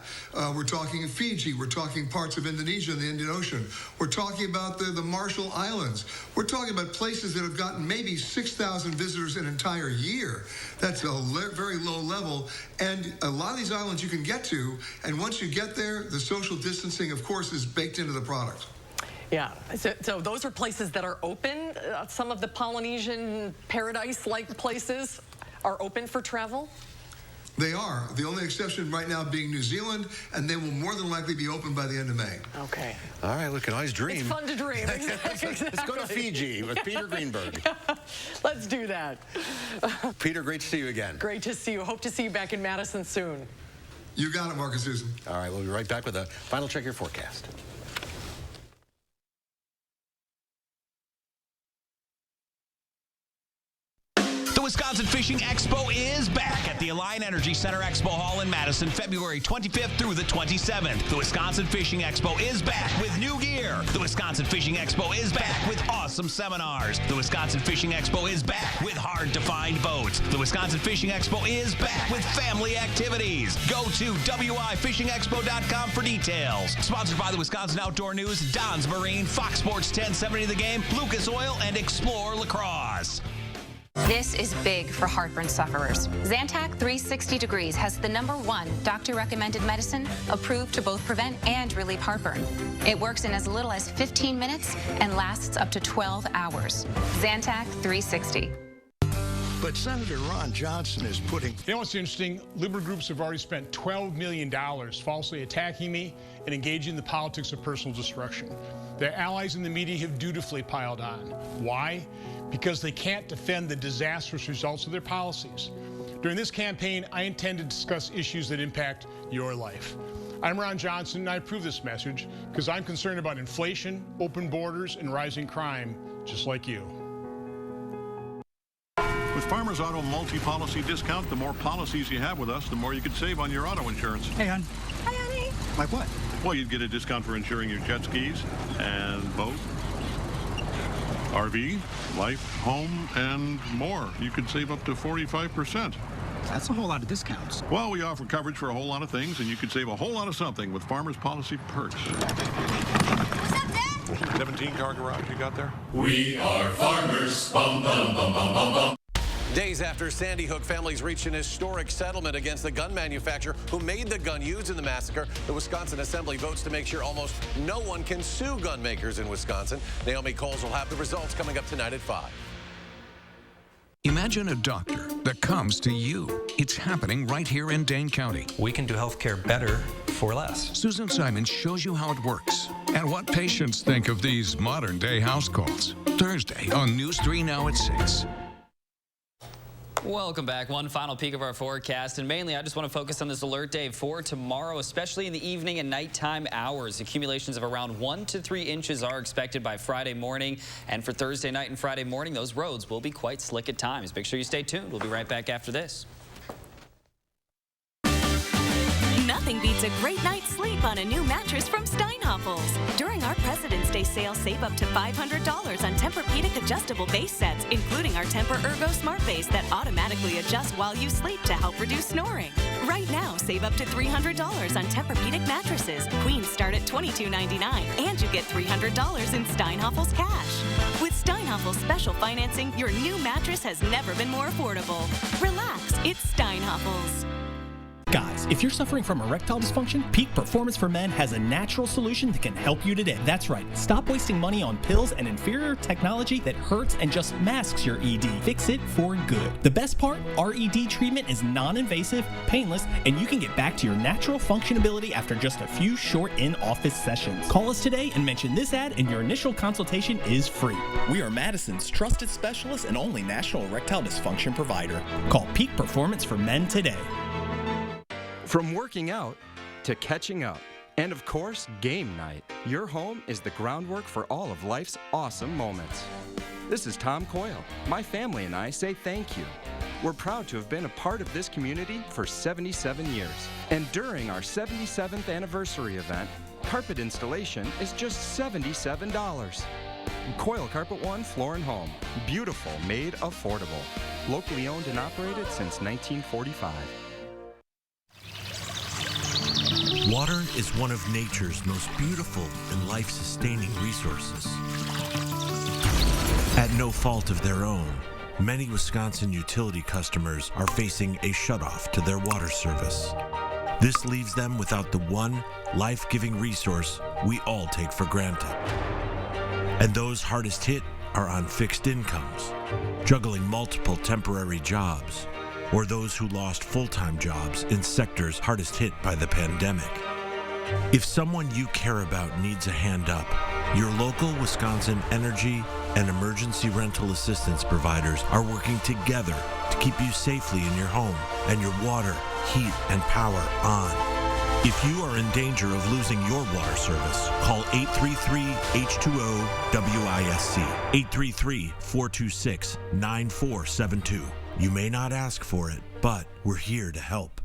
We're talking Fiji. We're talking parts of Indonesia and the Indian Ocean. We're talking about the Marshall Islands. We're talking about places that have gotten maybe 6,000 visitors an entire year. That's a very low level. And a lot of these islands you can get to. And once you get there, the social distancing, of course, is baked into the product. Yeah, so those are places that are open. Some of the Polynesian paradise-like places are open for travel. They are. The only exception right now being New Zealand, and they will more than likely be open by the end of May. Okay. All right, we can always dream. It's fun to dream. Exactly. Let's go to Fiji with Peter Greenberg. Let's do that. Peter, great to see you again. Great to see you. Hope to see you back in Madison soon. You got it, Marcus Susan. All right, we'll be right back with a final check your forecast. The Wisconsin Fishing Expo is back at the Alliant Energy Center Expo Hall in Madison, February 25th through the 27th. The Wisconsin Fishing Expo is back with new gear. The Wisconsin Fishing Expo is back with awesome seminars. The Wisconsin Fishing Expo is back with hard-to-find boats. The Wisconsin Fishing Expo is back with family activities. Go to wifishingexpo.com for details. Sponsored by the Wisconsin Outdoor News, Don's Marine, Fox Sports 1070 The Game, Lucas Oil, and Explore Lacrosse. This is big for heartburn sufferers. Zantac 360 Degrees has the #1 doctor-recommended medicine approved to both prevent and relieve heartburn. It works in as little as 15 minutes and lasts up to 12 hours. Zantac 360. But Senator Ron Johnson is putting... You know what's interesting? Liberal groups have already spent $12 million falsely attacking me and engaging in the politics of personal destruction. Their allies in the media have dutifully piled on. Why? Because they can't defend the disastrous results of their policies. During this campaign, I intend to discuss issues that impact your life. I'm Ron Johnson, and I approve this message because I'm concerned about inflation, open borders, and rising crime, just like you. With Farmers Auto multi-policy discount, the more policies you have with us, the more you could save on your auto insurance. Hey, hon. Hi, honey. Like what? Well, you'd get a discount for insuring your jet skis and boat, RV, life, home, and more. You could save up to 45%. That's a whole lot of discounts. Well, we offer coverage for a whole lot of things, and you could save a whole lot of something with Farmers Policy Perks. What's up, Dad? 17-car garage you got there? We are farmers. Bum, bum, bum, bum, bum, bum. Days after Sandy Hook, families reached an historic settlement against the gun manufacturer who made the gun used in the massacre. The Wisconsin Assembly votes to make sure almost no one can sue gun makers in Wisconsin. Naomi Coles will have the results coming up tonight at 5. Imagine a doctor that comes to you. It's happening right here in Dane County. We can do healthcare better for less. Susan Simon shows you how it works and what patients think of these modern-day house calls. Thursday on News 3 Now at 6. Welcome back. One final peek of our forecast, and mainly I just want to focus on this alert day for tomorrow, especially in the evening and nighttime hours. Accumulations of around 1 to 3 inches are expected by Friday morning, and for Thursday night and Friday morning, those roads will be quite slick at times. Make sure you stay tuned. We'll be right back after this. Nothing beats a great night's sleep on a new mattress from Steinhoffels. During our President's Day sale, save up to $500 on Tempur-Pedic adjustable base sets, including our Tempur-Ergo Smart Base that automatically adjusts while you sleep to help reduce snoring. Right now, save up to $300 on Tempur-Pedic mattresses. Queens start at $22.99, and you get $300 in Steinhoffels cash. With Steinhoffels special financing, your new mattress has never been more affordable. Relax, it's Steinhoffels. Guys, if you're suffering from erectile dysfunction, Peak Performance for Men has a natural solution that can help you today. That's right. Stop wasting money on pills and inferior technology that hurts and just masks your ED. Fix it for good. The best part, our ED treatment is non-invasive, painless, and you can get back to your natural functionability after just a few short in-office sessions. Call us today and mention this ad, and your initial consultation is free. We are Madison's trusted specialist and only national erectile dysfunction provider. Call Peak Performance for Men today. From working out to catching up, and of course, game night, your home is the groundwork for all of life's awesome moments. This is Tom Coyle. My family and I say thank you. We're proud to have been a part of this community for 77 years. And during our 77th anniversary event, carpet installation is just $77. Coyle Carpet One Floor and Home. Beautiful, made affordable. Locally owned and operated since 1945. Water is one of nature's most beautiful and life-sustaining resources. At no fault of their own, many Wisconsin utility customers are facing a shutoff to their water service. This leaves them without the one life-giving resource we all take for granted. And those hardest hit are on fixed incomes, juggling multiple temporary jobs, or those who lost full-time jobs in sectors hardest hit by the pandemic. If someone you care about needs a hand up, your local Wisconsin energy and emergency rental assistance providers are working together to keep you safely in your home and your water, heat, and power on. If you are in danger of losing your water service, call 833-H2O-WISC, 833-426-9472. You may not ask for it, but we're here to help.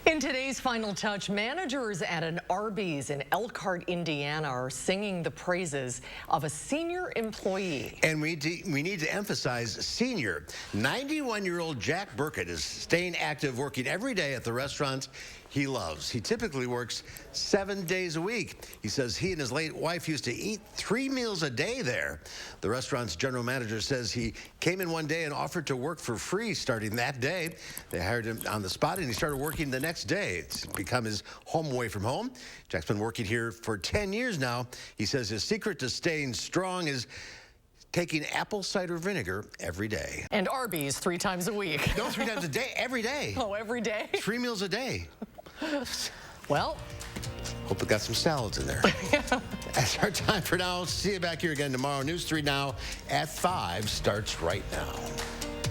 In today's Final Touch, managers at an Arby's in Elkhart, Indiana are singing the praises of a senior employee. And we need to emphasize senior. 91-year-old Jack Burkett is staying active, working every day at the restaurant he loves. He typically works 7 days a week. He says he and his late wife used to eat 3 meals a day there. The restaurant's general manager says he came in one day and offered to work for free starting that day. They hired him on the spot, and he started working the next day. It's become his home away from home. Jack's been working here for 10 years now. He says his secret to staying strong is taking apple cider vinegar every day. And Arby's 3 times a week. No, 3 times a day, every day. Oh, every day? 3 meals a day. Well, hope it got some salads in there. That's our time for now. See you back here again tomorrow. News 3 Now at 5 starts right now.